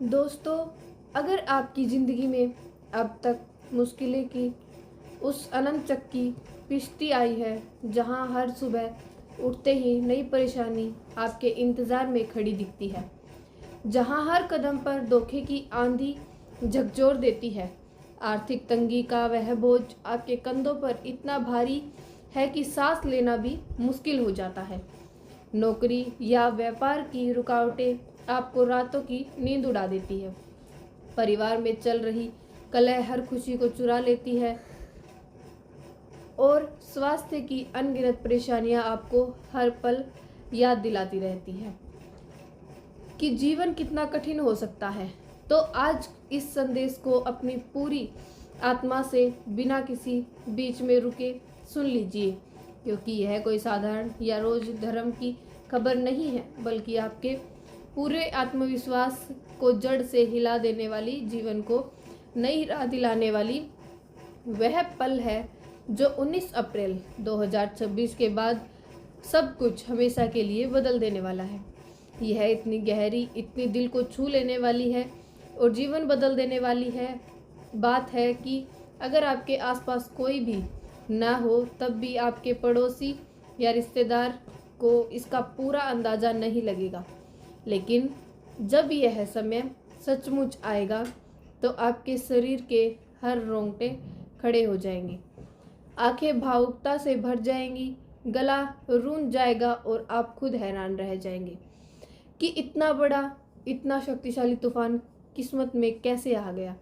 दोस्तों, अगर आपकी ज़िंदगी में अब तक मुश्किलें की उस अनंत चक्की पिसती आई है, जहां हर सुबह उठते ही नई परेशानी आपके इंतज़ार में खड़ी दिखती है, जहां हर कदम पर धोखे की आंधी झकझोर देती है, आर्थिक तंगी का वह बोझ आपके कंधों पर इतना भारी है कि सांस लेना भी मुश्किल हो जाता है। नौकरी या व्यापार की रुकावटें आपको रातों की नींद उड़ा देती है। परिवार में चल रही कलह हर खुशी को चुरा लेती है और स्वास्थ्य की अनगिनत परेशानियां आपको हर पल याद दिलाती रहती है कि जीवन कितना कठिन हो सकता है। तो आज इस संदेश को अपनी पूरी आत्मा से बिना किसी बीच में रुके सुन लीजिए, क्योंकि यह कोई साधारण या रोज धर्म की खबर नहीं है, बल्कि आपके पूरे आत्मविश्वास को जड़ से हिला देने वाली, जीवन को नई राह दिलाने वाली वह पल है जो 19 अप्रैल 2026 के बाद सब कुछ हमेशा के लिए बदल देने वाला है। यह इतनी गहरी, इतनी दिल को छू लेने वाली है और जीवन बदल देने वाली है बात है कि अगर आपके आसपास कोई भी ना हो, तब भी आपके पड़ोसी या रिश्तेदार को इसका पूरा अंदाज़ा नहीं लगेगा। लेकिन जब यह समय सचमुच आएगा, तो आपके शरीर के हर रोंगटे खड़े हो जाएंगे, आंखें भावुकता से भर जाएंगी, गला रूंध जाएगा और आप खुद हैरान रह जाएंगे कि इतना बड़ा, इतना शक्तिशाली तूफान किस्मत में कैसे आ गया।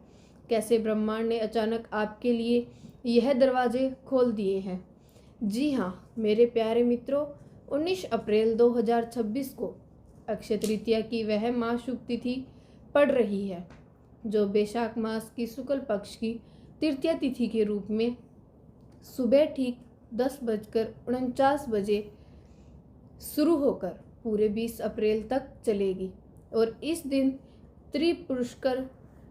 कैसे ब्रह्मांड ने अचानक आपके लिए यह दरवाजे खोल दिए हैं। जी हाँ मेरे प्यारे मित्रों, 19 अप्रैल 2026 को अक्षय तृतीया की वह महाशुभ तिथि पड़ रही है, जो बैशाख मास की शुक्ल पक्ष की तृतीया तिथि के रूप में सुबह ठीक 10:49 बजे शुरू होकर पूरे 20 अप्रैल तक चलेगी। और इस दिन त्रिपुष्कर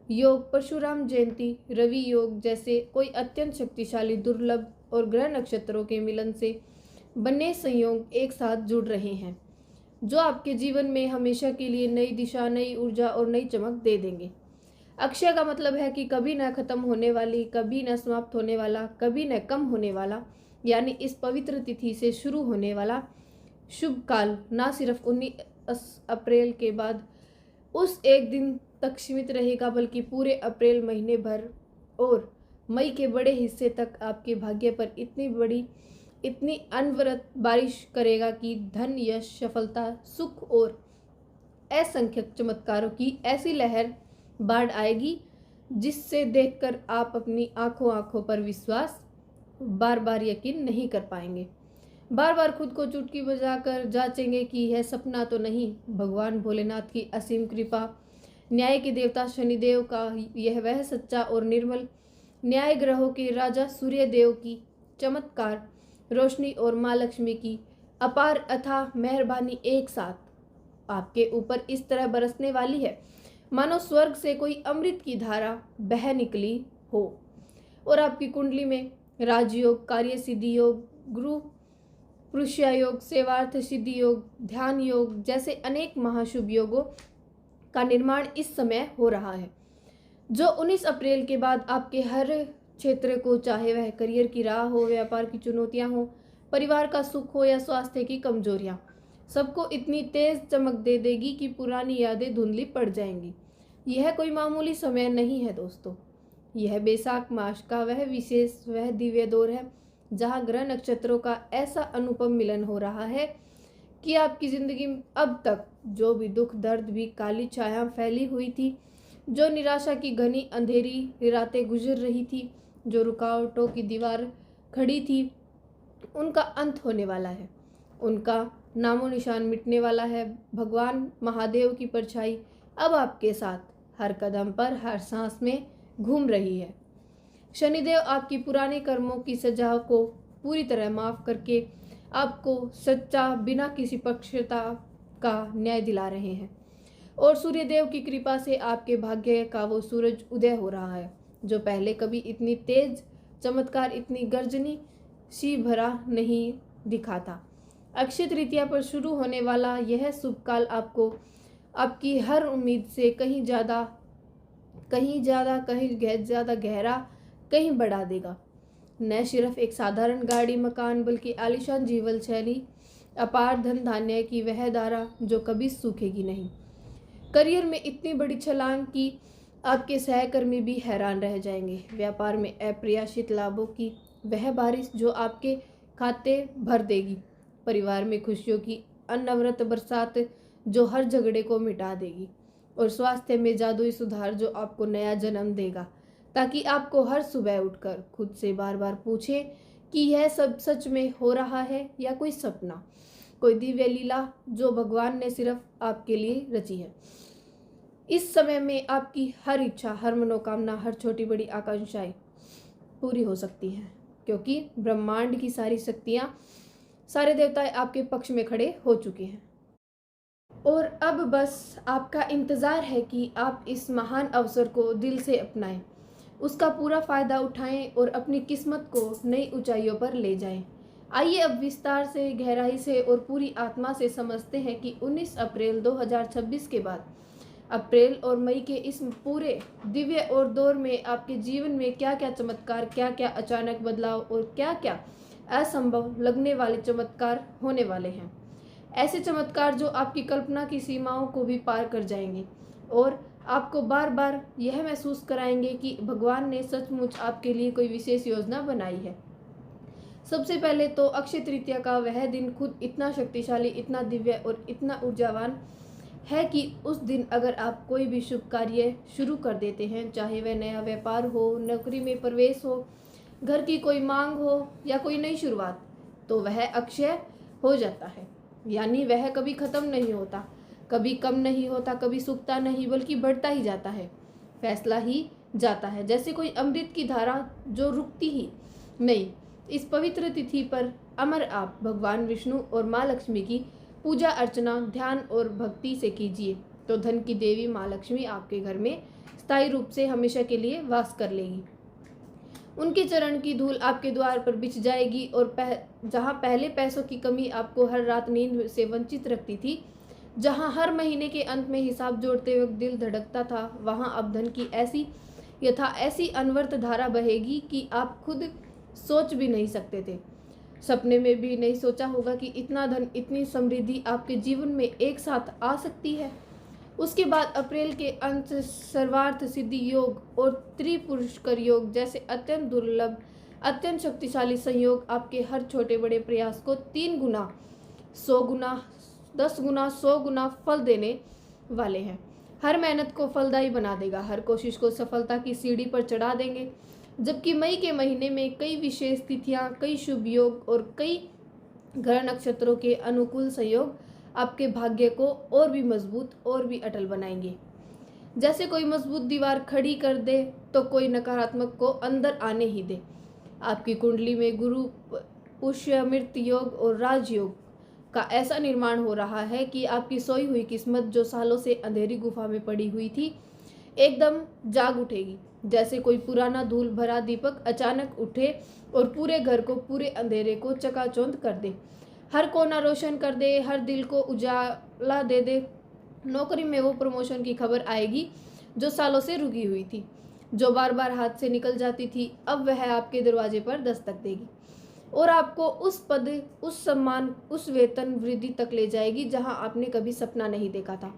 योग, परशुराम जयंती, रवि योग जैसे कोई अत्यंत शक्तिशाली, दुर्लभ और ग्रह नक्षत्रों के मिलन से बने संयोग एक साथ जुड़ रहे हैं, जो आपके जीवन में हमेशा के लिए नई दिशा, नई ऊर्जा और नई चमक दे देंगे। अक्षय का मतलब है कि कभी न खत्म होने वाली, कभी न समाप्त होने वाला, कभी न कम होने वाला, यानी इस पवित्र तिथि से शुरू होने वाला शुभ काल न सिर्फ 19 अप्रैल के बाद उस एक दिन तक सीमित रहेगा, बल्कि पूरे अप्रैल महीने भर और मई के बड़े हिस्से तक आपके भाग्य पर इतनी बड़ी, इतनी अनवरत बारिश करेगा कि धन, यश, सफलता, सुख और असंख्यक चमत्कारों की ऐसी लहर बाढ़ आएगी, जिससे देखकर आप अपनी आंखों पर विश्वास, बार बार यकीन नहीं कर पाएंगे। बार बार खुद को चुटकी बजाकर जांचेंगे कि यह सपना तो नहीं। भगवान भोलेनाथ की असीम कृपा, न्याय के देवता शनिदेव का यह वह सच्चा और निर्मल न्याय, ग्रहों के राजा सूर्य देव की चमत्कार रोशनी और माँ लक्ष्मी की अपार अथाह मेहरबानी एक साथ आपके ऊपर इस तरह बरसने वाली है, मानो स्वर्ग से कोई अमृत की धारा बह निकली हो। और आपकी कुंडली में राजयोग, कार्य सिद्धि योग, गुरु पुरुषया योग, सेवार्थ सिद्धि योग, ध्यान योग जैसे अनेक महाशुभ योगों का निर्माण इस समय हो रहा है, जो 19 अप्रैल के बाद आपके हर क्षेत्र को, चाहे वह करियर की राह हो, व्यापार की चुनौतियां हो, परिवार का सुख हो या स्वास्थ्य की कमजोरियां, सबको इतनी तेज चमक दे देगी कि पुरानी यादें धुंधली पड़ जाएंगी। यह कोई मामूली समय नहीं है दोस्तों, यह बैसाख मास का वह विशेष, वह दिव्य दौर है, जहां ग्रह नक्षत्रों का ऐसा अनुपम मिलन हो रहा है कि आपकी जिंदगी में अब तक जो भी दुख, दर्द भी काली छाया फैली हुई थी, जो निराशा की घनी अंधेरी रातें गुजर रही थी, जो रुकावटों की दीवार खड़ी थी, उनका अंत होने वाला है, उनका नामो निशान मिटने वाला है। भगवान महादेव की परछाई अब आपके साथ हर कदम पर, हर सांस में घूम रही है। शनिदेव आपकी पुराने कर्मों की सजा को पूरी तरह माफ करके आपको सच्चा, बिना किसी पक्षता का न्याय दिला रहे हैं। और सूर्यदेव की कृपा से आपके भाग्य का वो सूरज उदय हो रहा है, जो पहले कभी इतनी तेज चमत्कार, इतनी गर्जनी सी भरा नहीं दिखा था। अक्षय तृतीया पर शुरू होने वाला यह शुभ काल आपको आपकी हर उम्मीद से कहीं ज़्यादा गहरा, कहीं बढ़ा देगा। न सिर्फ एक साधारण गाड़ी मकान, बल्कि आलीशान जीवन शैली, अपार धन धान्य की वह धारा जो कभी सूखेगी नहीं। करियर में इतनी बड़ी छलांग कि आपके सहकर्मी भी हैरान रह जाएंगे। व्यापार में अप्रत्याशित लाभों की वह बारिश जो आपके खाते भर देगी। परिवार में खुशियों की अनवरत बरसात जो हर झगड़े को मिटा देगी। और स्वास्थ्य में जादुई सुधार जो आपको नया जन्म देगा, ताकि आपको हर सुबह उठकर खुद से बार बार पूछें कि यह सब सच में हो रहा है या कोई सपना, कोई दिव्य लीला जो भगवान ने सिर्फ आपके लिए रची है। इस समय में आपकी हर इच्छा, हर मनोकामना, हर छोटी बड़ी आकांक्षाएं पूरी हो सकती हैं, क्योंकि ब्रह्मांड की सारी शक्तियां, सारे देवताएं आपके पक्ष में खड़े हो चुके हैं। और अब बस आपका इंतज़ार है कि आप इस महान अवसर को दिल से अपनाएं, उसका पूरा फ़ायदा उठाएं और अपनी किस्मत को नई ऊंचाइयों पर ले जाएं। आइए अब विस्तार से, गहराई से और पूरी आत्मा से समझते हैं कि 19 अप्रैल 2026 के बाद अप्रैल और मई के इस पूरे दिव्य और दौर में आपके जीवन में क्या क्या चमत्कार, क्या क्या अचानक बदलाव और क्या क्या असंभव लगने वाले चमत्कार होने वाले हैं। ऐसे चमत्कार जो आपकी कल्पना की सीमाओं को भी पार कर जाएंगे और आपको बार बार यह महसूस कराएंगे कि भगवान ने सचमुच आपके लिए कोई विशेष योजना बनाई है। सबसे पहले तो अक्षय तृतीया का वह दिन खुद इतना शक्तिशाली, इतना दिव्य और इतना ऊर्जावान है कि उस दिन अगर आप कोई भी शुभ कार्य शुरू कर देते हैं, चाहे वह नया व्यापार हो, नौकरी में प्रवेश हो, घर की कोई मांग हो या कोई नई शुरुआत, तो वह अक्षय हो जाता है। यानी वह कभी खत्म नहीं होता, कभी कम नहीं होता, कभी सूखता नहीं, बल्कि बढ़ता ही जाता है, फैसला ही जाता है। जैसे कोई अमृत की धारा जो रुकती ही नहीं। इस पवित्र तिथि पर अमर आप भगवान विष्णु और माँ लक्ष्मी की पूजा अर्चना, ध्यान और भक्ति से कीजिए, तो धन की देवी माँ लक्ष्मी आपके घर में स्थायी रूप से हमेशा के लिए वास कर लेगी। उनके चरण की धूल आपके द्वार पर बिछ जाएगी और जहां पहले पैसों की कमी आपको हर रात नींद से वंचित रखती थी, जहां हर महीने के अंत में हिसाब जोड़ते वक्त दिल धड़कता था, वहां अब धन की ऐसी अनवर्त धारा बहेगी कि आप खुद सोच भी नहीं सकते थे। सपने में भी नहीं सोचा होगा कि इतना धन, इतनी समृद्धि आपके जीवन में एक साथ आ सकती है। उसके बाद अप्रैल के अंत सर्वार्थ सिद्धि योग और त्रिपुरुषकर योग जैसे अत्यंत दुर्लभ, अत्यंत शक्तिशाली संयोग आपके हर छोटे बड़े प्रयास को 3 गुना, 100 गुना, 10 गुना, 100 गुना फल देने वाले हैं। हर मेहनत को फलदायी बना देगा, हर कोशिश को सफलता की सीढ़ी पर चढ़ा देंगे। जबकि मई के महीने में कई विशेष तिथियां, कई शुभ योग और कई ग्रह नक्षत्रों के अनुकूल संयोग आपके भाग्य को और भी मजबूत और भी अटल बनाएंगे। जैसे कोई मजबूत दीवार खड़ी कर दे तो कोई नकारात्मक को अंदर आने ही दे। आपकी कुंडली में गुरु पुष्य मृत योग और राजयोग का ऐसा निर्माण हो रहा है कि आपकी सोई हुई किस्मत जो सालों से अंधेरी गुफा में पड़ी हुई थी, एकदम जाग उठेगी। जैसे कोई पुराना धूल भरा दीपक अचानक उठे और पूरे घर को, पूरे अंधेरे को चकाचौंध कर दे, हर कोना रोशन कर दे, हर दिल को उजाला दे दे। नौकरी में वो प्रमोशन की खबर आएगी जो सालों से रुकी हुई थी, जो बार बार हाथ से निकल जाती थी, अब वह आपके दरवाजे पर दस्तक देगी और आपको उस पद, उस सम्मान, उस वेतन वृद्धि तक ले जाएगी जहां आपने कभी सपना नहीं देखा था।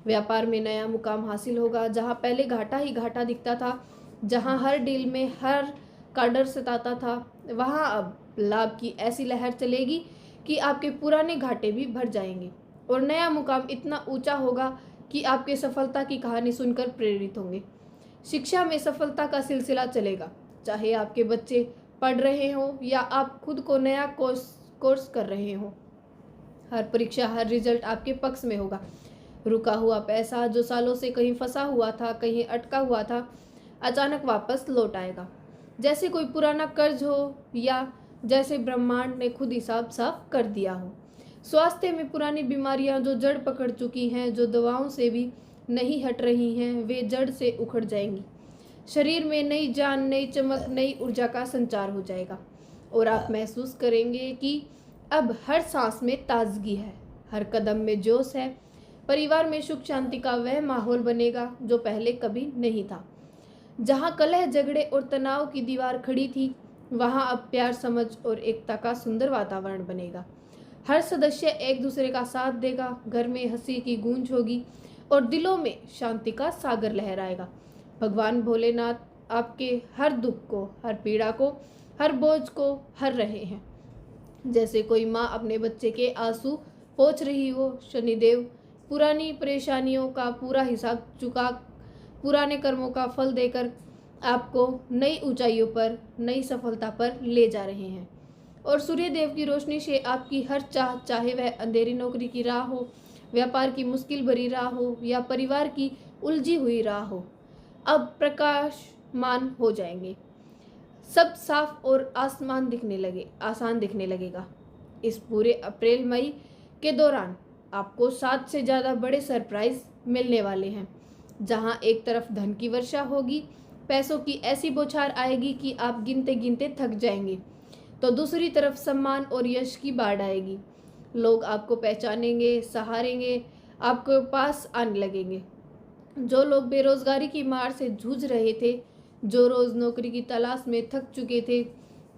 व्यापार में नया मुकाम हासिल होगा, जहां पहले घाटा ही घाटा दिखता था, जहां हर डील में हर का डर सताता था, वहां अब लाभ की ऐसी लहर चलेगी कि आपके पुराने घाटे भी भर जाएंगे और नया मुकाम इतना ऊंचा होगा कि आपके सफलता की कहानी सुनकर प्रेरित होंगे। शिक्षा में सफलता का सिलसिला चलेगा, चाहे आपके बच्चे पढ़ रहे हों या आप खुद को नया कोर्स कर रहे हों। हर परीक्षा, हर रिजल्ट आपके पक्ष में होगा। रुका हुआ पैसा जो सालों से कहीं फंसा हुआ था, कहीं अटका हुआ था, अचानक वापस लौट आएगा। जैसे कोई पुराना कर्ज हो या जैसे ब्रह्मांड ने खुद हिसाब साफ कर दिया हो। स्वास्थ्य में पुरानी बीमारियां जो जड़ पकड़ चुकी हैं, जो दवाओं से भी नहीं हट रही हैं, वे जड़ से उखड़ जाएंगी। शरीर में नई जान, नई चमक, नई ऊर्जा का संचार हो जाएगा और आप महसूस करेंगे कि अब हर सांस में ताजगी है, हर कदम में जोश है, परिवार में सुख शांति का वह माहौल बनेगा जो पहले कभी नहीं था। जहां कलह, झगड़े और तनाव की दीवार खड़ी थी, वहां अब प्यार, समझ और एकता का सुंदर वातावरण बनेगा। हर सदस्य एक दूसरे का साथ देगा, घर में हंसी की गूंज होगी और दिलों में शांति का सागर लहराएगा। भगवान भोलेनाथ आपके हर दुख को, हर पीड़ा को, हर बोझ को हर रहे हैं। जैसे कोई माँ अपने बच्चे के आंसू पोंछ रही हो, शनिदेव पुरानी परेशानियों का पूरा हिसाब चुका, पुराने कर्मों का फल देकर आपको नई ऊंचाइयों पर, नई सफलता पर ले जा रहे हैं। और सूर्य देव की रोशनी से आपकी हर चाह, चाहे वह अंधेरी नौकरी की राह हो, व्यापार की मुश्किल भरी राह हो या परिवार की उलझी हुई राह हो, अब प्रकाशमान हो जाएंगे। सब साफ और आसान दिखने लगेगा। इस पूरे अप्रैल मई के दौरान आपको 7 से ज़्यादा बड़े सरप्राइज मिलने वाले हैं। जहां एक तरफ धन की वर्षा होगी, पैसों की ऐसी बौछार आएगी कि आप गिनते गिनते थक जाएंगे, तो दूसरी तरफ सम्मान और यश की बाढ़ आएगी। लोग आपको पहचानेंगे, सहारेंगे, आपके पास आने लगेंगे। जो लोग बेरोजगारी की मार से जूझ रहे थे, जो रोज नौकरी की तलाश में थक चुके थे,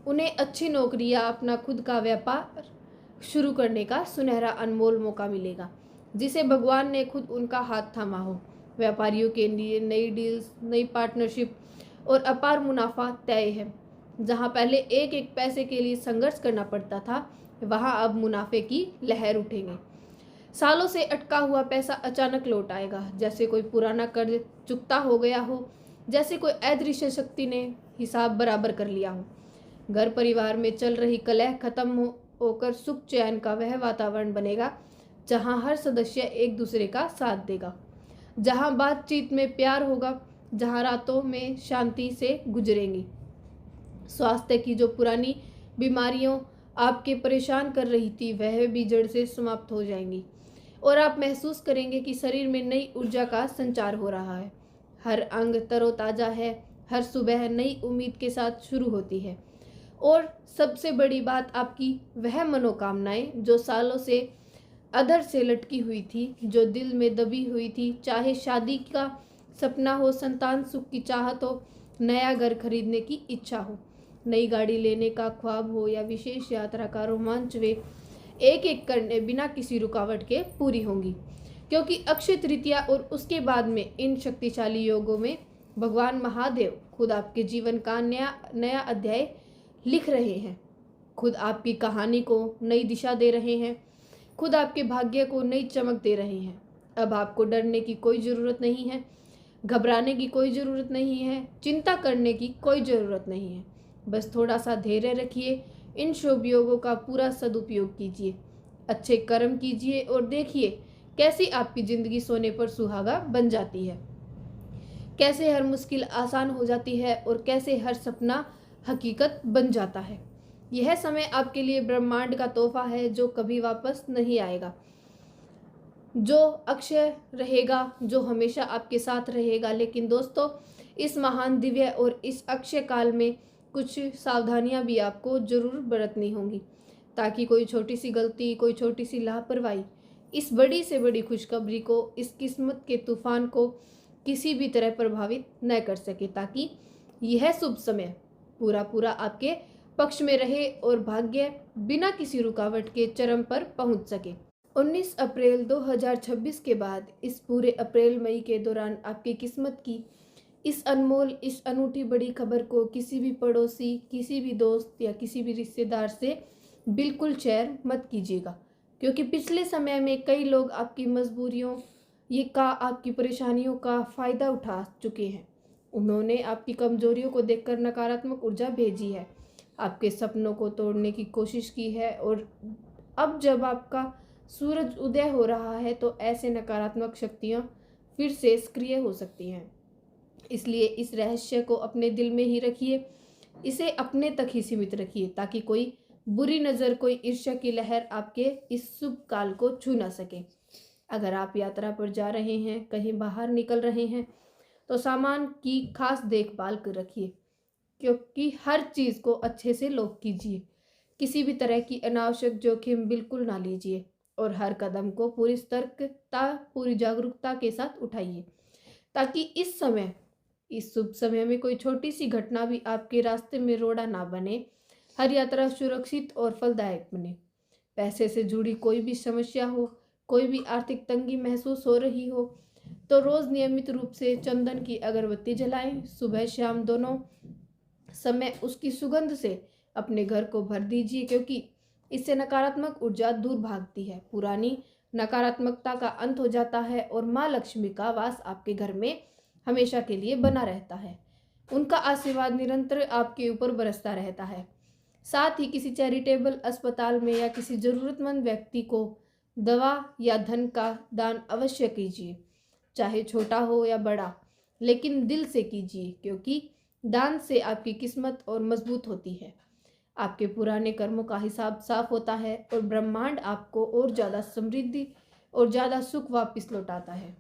उन्हें अच्छी नौकरी या अपना खुद का व्यापार शुरू करने का सुनहरा अनमोल मौका मिलेगा, जिसे भगवान ने खुद उनका हाथ थामा हो। व्यापारियों के लिए नई डील्स, नई पार्टनरशिप और अपार मुनाफा तय है। जहां पहले एक एक पैसे के लिए संघर्ष करना पड़ता था, वहां अब मुनाफे की लहर उठेंगे। सालों से अटका हुआ पैसा अचानक लौट आएगा, जैसे कोई पुराना कर्ज चुकता हो गया हो, जैसे कोई अदृश्य शक्ति ने हिसाब बराबर कर लिया हो। घर परिवार में चल रही कलह खत्म होकर सुख चैन का वह वातावरण बनेगा, जहां हर सदस्य एक दूसरे का साथ देगा, जहां बातचीत में प्यार होगा, जहां रातों में शांति से गुजरेंगी। स्वास्थ्य की जो पुरानी बीमारियों आपके परेशान कर रही थी, वह भी जड़ से समाप्त हो जाएंगी और आप महसूस करेंगे कि शरीर में नई ऊर्जा का संचार हो रहा है। हर अंग तरोताजा है, हर सुबह नई उम्मीद के साथ शुरू होती है। और सबसे बड़ी बात, आपकी वह मनोकामनाएं जो सालों से अधर से लटकी हुई थी, जो दिल में दबी हुई थी, चाहे शादी का सपना हो, संतान सुख की चाहत हो, नया घर खरीदने की इच्छा हो, नई गाड़ी लेने का ख्वाब हो या विशेष यात्रा का रोमांच, वे एक एक करने बिना किसी रुकावट के पूरी होंगी। क्योंकि अक्षय तृतीया और उसके बाद में इन शक्तिशाली योगों में भगवान महादेव खुद आपके जीवन का नया अध्याय लिख रहे हैं, खुद आपकी कहानी को नई दिशा दे रहे हैं, खुद आपके भाग्य को नई चमक दे रहे हैं। अब आपको डरने की कोई ज़रूरत नहीं है, घबराने की कोई ज़रूरत नहीं है, चिंता करने की कोई ज़रूरत नहीं है। बस थोड़ा सा धैर्य रखिए, इन शुभ योगों का पूरा सदुपयोग कीजिए, अच्छे कर्म कीजिए और देखिए कैसी आपकी ज़िंदगी सोने पर सुहागा बन जाती है, कैसे हर मुश्किल आसान हो जाती है और कैसे हर सपना हकीकत बन जाता है। यह समय आपके लिए ब्रह्मांड का तोहफा है जो कभी वापस नहीं आएगा, जो अक्षय रहेगा, जो हमेशा आपके साथ रहेगा। लेकिन दोस्तों, इस महान दिव्य और इस अक्षय काल में कुछ सावधानियां भी आपको जरूर बरतनी होंगी, ताकि कोई छोटी सी गलती, कोई छोटी सी लापरवाही इस बड़ी से बड़ी खुशखबरी को, इस किस्मत के तूफान को किसी भी तरह प्रभावित न कर सके, ताकि यह शुभ समय पूरा आपके पक्ष में रहे और भाग्य बिना किसी रुकावट के चरम पर पहुंच सके। 19 अप्रैल 2026 के बाद इस पूरे अप्रैल मई के दौरान आपकी किस्मत की इस अनमोल, इस अनूठी बड़ी खबर को किसी भी पड़ोसी, किसी भी दोस्त या किसी भी रिश्तेदार से बिल्कुल शेयर मत कीजिएगा, क्योंकि पिछले समय में कई लोग आपकी मजबूरियों आपकी परेशानियों का फ़ायदा उठा चुके हैं। उन्होंने आपकी कमजोरियों को देखकर नकारात्मक ऊर्जा भेजी है, आपके सपनों को तोड़ने की कोशिश की है, और अब जब आपका सूरज उदय हो रहा है तो ऐसे नकारात्मक शक्तियाँ फिर से सक्रिय हो सकती हैं। इसलिए इस रहस्य को अपने दिल में ही रखिए, इसे अपने तक ही सीमित रखिए, ताकि कोई बुरी नज़र, कोई ईर्ष्या की लहर आपके इस शुभ काल को छू ना सके। अगर आप यात्रा पर जा रहे हैं, कहीं बाहर निकल रहे हैं, तो सामान की खास देखभाल कर रखिए, क्योंकि हर चीज़ को अच्छे से लॉक कीजिए। किसी भी तरह की अनावश्यक जोखिम बिल्कुल ना लीजिए। और हर कदम को पूरी सतर्कता, पूरी जागरूकता के साथ उठाइए, ताकि इस शुभ समय में कोई छोटी सी घटना भी आपके रास्ते में रोड़ा ना बने। हर यात्रा सुरक्षित और फलदायक बने। पैसे से जुड़ी कोई भी समस्या हो, कोई भी आर्थिक तंगी महसूस हो रही हो, तो रोज नियमित रूप से चंदन की अगरबत्ती जलाएं। सुबह शाम दोनों समय उसकी सुगंध से अपने घर को भर दीजिए, क्योंकि इससे नकारात्मक ऊर्जा दूर भागती है, पुरानी नकारात्मकता का अंत हो जाता है और माँ लक्ष्मी का वास आपके घर में हमेशा के लिए बना रहता है। उनका आशीर्वाद निरंतर आपके ऊपर बरसता रहता है। साथ ही किसी चैरिटेबल अस्पताल में या किसी जरूरतमंद व्यक्ति को दवा या धन का दान अवश्य कीजिए, चाहे छोटा हो या बड़ा, लेकिन दिल से कीजिए, क्योंकि दान से आपकी किस्मत और मजबूत होती है। आपके पुराने कर्मों का हिसाब साफ होता है और ब्रह्मांड आपको और ज़्यादा समृद्धि और ज़्यादा सुख वापस लौटाता है,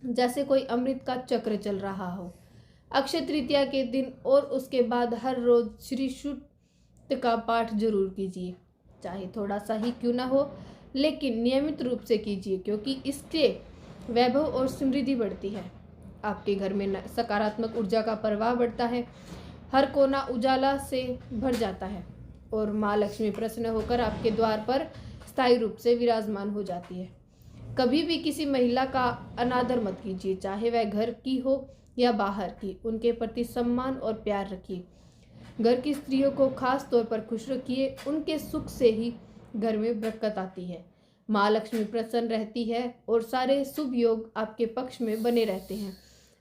जैसे कोई अमृत का चक्र चल रहा हो। अक्षय तृतीया के दिन और उसके बाद हर रोज श्री सूक्त का पाठ जरूर कीजिए, चाहे थोड़ा सा ही क्यों ना हो, लेकिन नियमित रूप से कीजिए, क्योंकि इससे वैभव और समृद्धि बढ़ती है। आपके घर में सकारात्मक ऊर्जा का प्रवाह बढ़ता है, हर कोना उजाला से भर जाता है और माँ लक्ष्मी प्रसन्न होकर आपके द्वार पर स्थायी रूप से विराजमान हो जाती है। कभी भी किसी महिला का अनादर मत कीजिए, चाहे वह घर की हो या बाहर की। उनके प्रति सम्मान और प्यार रखिए। घर की स्त्रियों को खास तौर पर खुश रखिए, उनके सुख से ही घर में बरकत आती है। माँ लक्ष्मी प्रसन्न रहती है और सारे शुभ योग आपके पक्ष में बने रहते हैं,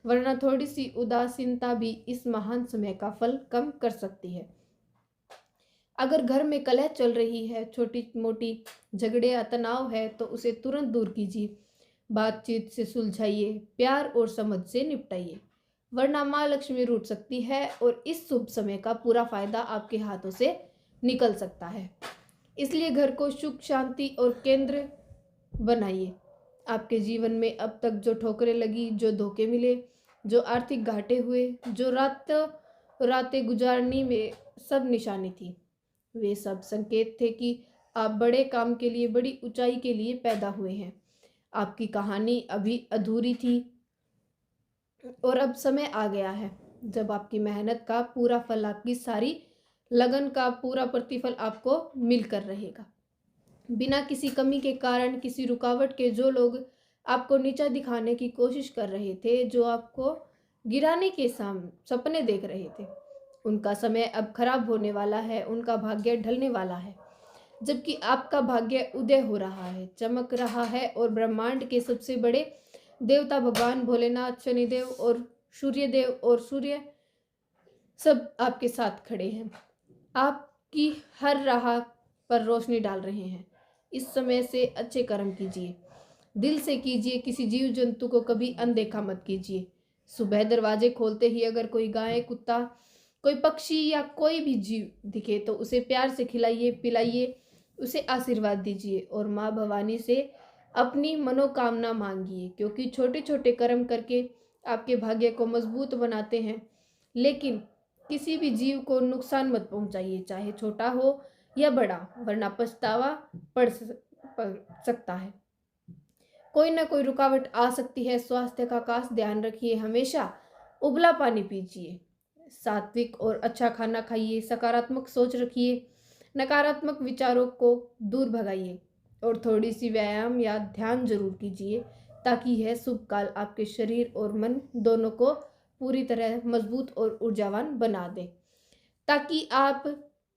वरना थोड़ी सी उदासीनता भी इस महान समय का फल कम कर सकती है। अगर घर में कलह चल रही है, छोटी मोटी झगड़े या तनाव है, तो उसे तुरंत दूर कीजिए। बातचीत से सुलझाइए, प्यार और समझ से निपटाइए, वरना माँ लक्ष्मी रूठ सकती है और इस शुभ समय का पूरा फायदा आपके हाथों से निकल सकता है। इसलिए घर को सुख, शांति और केंद्र बनाइए। आपके जीवन में अब तक जो ठोकरें लगी, जो धोखे मिले, जो आर्थिक घाटे हुए, जो रातें गुजारनी में सब निशानी थी, वे सब संकेत थे कि आप बड़े काम के लिए, बड़ी ऊंचाई के लिए पैदा हुए हैं। आपकी कहानी अभी अधूरी थी और अब समय आ गया है जब आपकी मेहनत का पूरा फल, आपकी सारी लगन का पूरा प्रतिफल आपको मिलकर रहेगा। बिना किसी कमी के कारण, किसी रुकावट के जो लोग आपको नीचा दिखाने की कोशिश कर रहे थे, जो आपको गिराने के सपने देख रहे थे, उनका समय अब खराब होने वाला है, उनका भाग्य ढलने वाला है, जबकि आपका भाग्य उदय हो रहा है, चमक रहा है और ब्रह्मांड के सबसे बड़े देवता भगवान भोलेनाथ, शनिदेव और सूर्यदेव और सूर्य सब आपके साथ खड़े हैं, आपकी हर राह पर रोशनी डाल रहे हैं। इस समय से अच्छे कर्म कीजिए, दिल से कीजिए, किसी जीव जंतु को कभी अनदेखा मत कीजिए। सुबह दरवाजे खोलते ही अगर कोई गाय, कुत्ता, कोई पक्षी या कोई भी जीव दिखे तो उसे प्यार से खिलाइए, पिलाइए, उसे आशीर्वाद दीजिए और माँ भवानी से अपनी मनोकामना मांगिए, क्योंकि छोटे छोटे कर्म करके आपके भाग्य को मजबूत बनाते हैं। लेकिन किसी भी जीव को नुकसान मत पहुंचाइए, चाहे छोटा हो या बड़ा, वरना पछतावा पड़ सकता है। कोई ना कोई रुकावट आ सकती है। स्वास्थ्य का खास ध्यान रखिए, हमेशा उबला पानी पीजिए, सात्विक और अच्छा खाना खाइए, सकारात्मक सोच रखिए, नकारात्मक विचारों को दूर भगाइए और थोड़ी सी व्यायाम या ध्यान जरूर कीजिए, ताकि यह शुभ काल आपके शरीर और मन दोनों को पूरी तरह मजबूत और ऊर्जावान बना दे, ताकि आप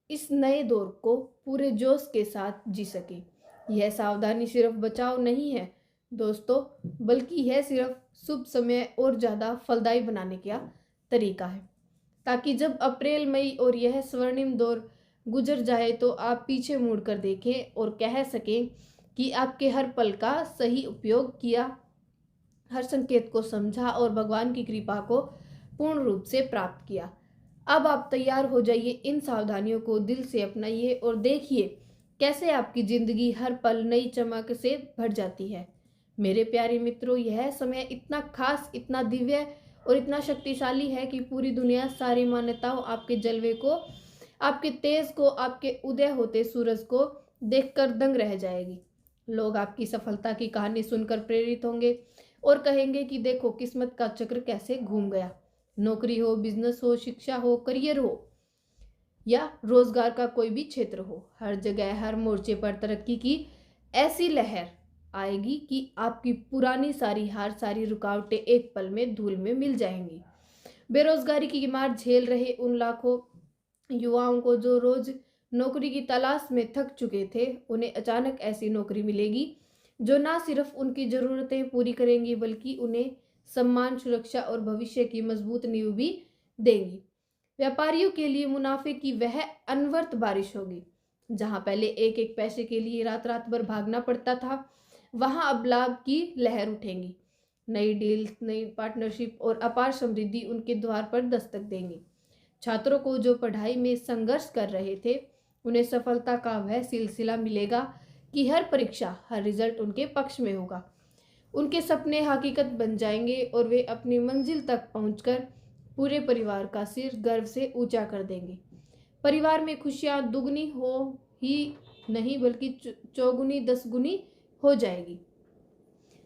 इस नए दौर को पूरे जोश के साथ जी सके। यह सावधानी सिर्फ बचाव नहीं है दोस्तों, बल्कि यह सिर्फ शुभ समय और ज़्यादा फलदायी बनाने का तरीका है, ताकि जब अप्रैल, मई और यह स्वर्णिम दौर गुजर जाए तो आप पीछे मुड़कर देखें और कह सकें कि आपके हर पल का सही उपयोग किया, हर संकेत को समझा और भगवान की कृपा को पूर्ण रूप से प्राप्त किया। अब आप तैयार हो जाइए, इन सावधानियों को दिल से अपनाइए और देखिए कैसे आपकी जिंदगी हर पल नई चमक से भर जाती है। मेरे प्यारे मित्रों, यह समय इतना खास, इतना दिव्य और इतना शक्तिशाली है कि पूरी दुनिया, सारी मान्यताओं आपके जलवे को, आपके तेज को, आपके उदय होते सूरज को देखकर दंग रह जाएगी। लोग आपकी सफलता की कहानी सुनकर प्रेरित होंगे और कहेंगे कि देखो किस्मत का चक्र कैसे घूम गया। नौकरी हो, बिजनेस हो, शिक्षा हो, करियर हो या रोजगार का कोई भी क्षेत्र हो, हर जगह हर मोर्चे पर तरक्की की ऐसी लहर आएगी कि आपकी पुरानी सारी हार, सारी रुकावटें एक पल में धूल में मिल जाएंगी। बेरोजगारी की मार झेल रहे उन लाखों युवाओं को जो रोज नौकरी की तलाश में थक चुके थे, उन्हें अचानक ऐसी नौकरी मिलेगी जो ना सिर्फ उनकी जरूरतें पूरी करेंगी बल्कि उन्हें सम्मान, सुरक्षा और भविष्य की मजबूत नींव भी देंगी। व्यापारियों के लिए मुनाफे की वह अनवरत बारिश होगी। जहां पहले एक एक पैसे के लिए रात रात भर भागना पड़ता था, वहां अब लाभ की लहर उठेंगी। नई डील, नई पार्टनरशिप और अपार समृद्धि उनके द्वार पर दस्तक देंगी। छात्रों को जो पढ़ाई में संघर्ष कर रहे थे, उन्हें सफलता का वह सिलसिला मिलेगा कि हर परीक्षा, हर रिजल्ट उनके पक्ष में होगा। उनके सपने हकीकत बन जाएंगे और वे अपनी मंजिल तक पहुंचकर पूरे परिवार का सिर गर्व से ऊंचा कर देंगे। परिवार में खुशियां दुगनी हो ही नहीं बल्कि चौगुनी, 10 गुनी हो जाएगी।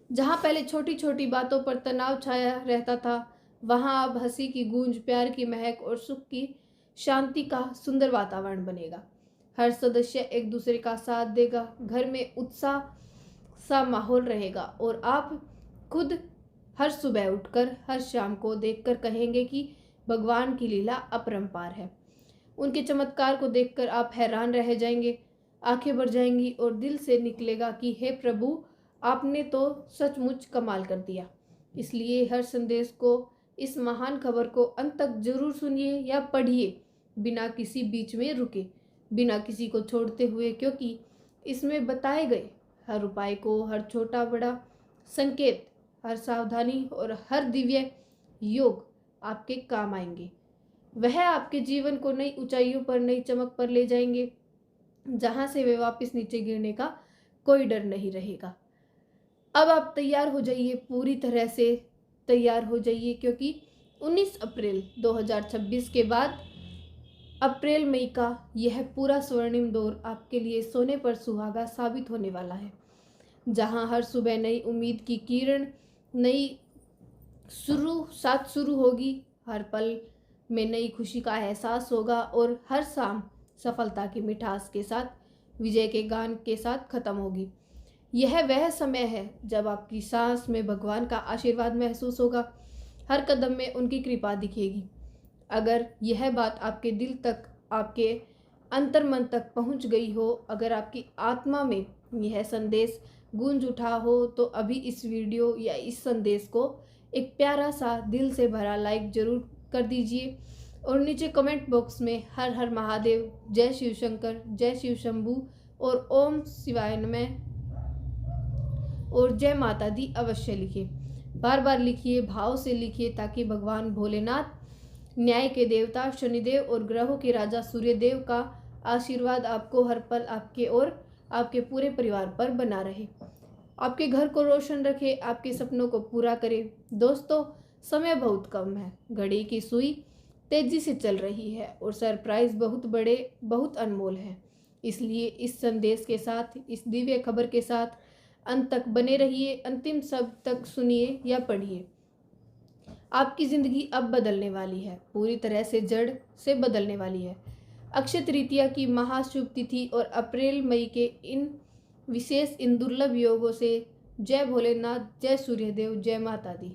जहां पहले छोटी छोटी बातों पर तनाव छाया रहता था, वहां अब हंसी की गूंज, प्यार की महक और सुख की शांति का सुंदर वातावरण बनेगा। हर सदस्य एक दूसरे का साथ देगा, घर में उत्साह सा माहौल रहेगा और आप खुद हर सुबह उठकर, हर शाम को देखकर कहेंगे कि भगवान की लीला अपरंपार है। उनके चमत्कार को देखकर आप हैरान रह जाएंगे, आंखें भर जाएंगी और दिल से निकलेगा कि हे प्रभु, आपने तो सचमुच कमाल कर दिया। इसलिए हर संदेश को, इस महान खबर को अंत तक जरूर सुनिए या पढ़िए, बिना किसी बीच में रुके, बिना किसी को छोड़ते हुए, क्योंकि इसमें बताए गए हर उपाय को, हर छोटा बड़ा संकेत, हर सावधानी और हर दिव्य योग आपके काम आएंगे। वह आपके जीवन को नई ऊंचाइयों पर, नई चमक पर ले जाएंगे, जहां से वे वापस नीचे गिरने का कोई डर नहीं रहेगा। अब आप तैयार हो जाइए, पूरी तरह से तैयार हो जाइए, क्योंकि 19 अप्रैल 2026 के बाद अप्रैल मई का यह पूरा स्वर्णिम दौर आपके लिए सोने पर सुहागा साबित होने वाला है। जहां हर सुबह नई उम्मीद की किरण, नई शुरू होगी, हर पल में नई खुशी का एहसास होगा और हर शाम सफलता की मिठास के साथ, विजय के गान के साथ खत्म होगी। यह वह समय है जब आपकी सांस में भगवान का आशीर्वाद महसूस होगा, हर कदम में उनकी कृपा दिखेगी। अगर यह बात आपके दिल तक, आपके अंतर मन तक पहुंच गई हो, अगर आपकी आत्मा में यह संदेश गूंज उठा हो, तो अभी इस वीडियो या इस संदेश को एक प्यारा सा दिल से भरा लाइक जरूर कर दीजिए और नीचे कमेंट बॉक्स में हर हर महादेव, जय शिव शंकर, जय शिव शंभू और ओम शिवाय नमः और जय माता दी अवश्य लिखिए। बार बार लिखिए, भाव से लिखिए, ताकि भगवान भोलेनाथ, न्याय के देवता शनिदेव और ग्रहों के राजा सूर्यदेव का आशीर्वाद आपको हर पल, आपके और आपके पूरे परिवार पर बना रहे, आपके घर को रोशन रखे, आपके सपनों को पूरा करे। दोस्तों, समय बहुत कम है, घड़ी की सुई तेजी से चल रही है और सरप्राइज बहुत बड़े, बहुत अनमोल है। इसलिए इस संदेश के साथ, इस दिव्य खबर के साथ अंत तक बने रहिए, अंतिम शब्द तक सुनिए या पढ़िए। आपकी जिंदगी अब बदलने वाली है, पूरी तरह से जड़ से बदलने वाली है। अक्षय तृतीया की महाशुभ तिथि और अप्रैल मई के इन विशेष, इन दुर्लभ योगों से जय भोलेनाथ, जय सूर्यदेव, जय माता दी।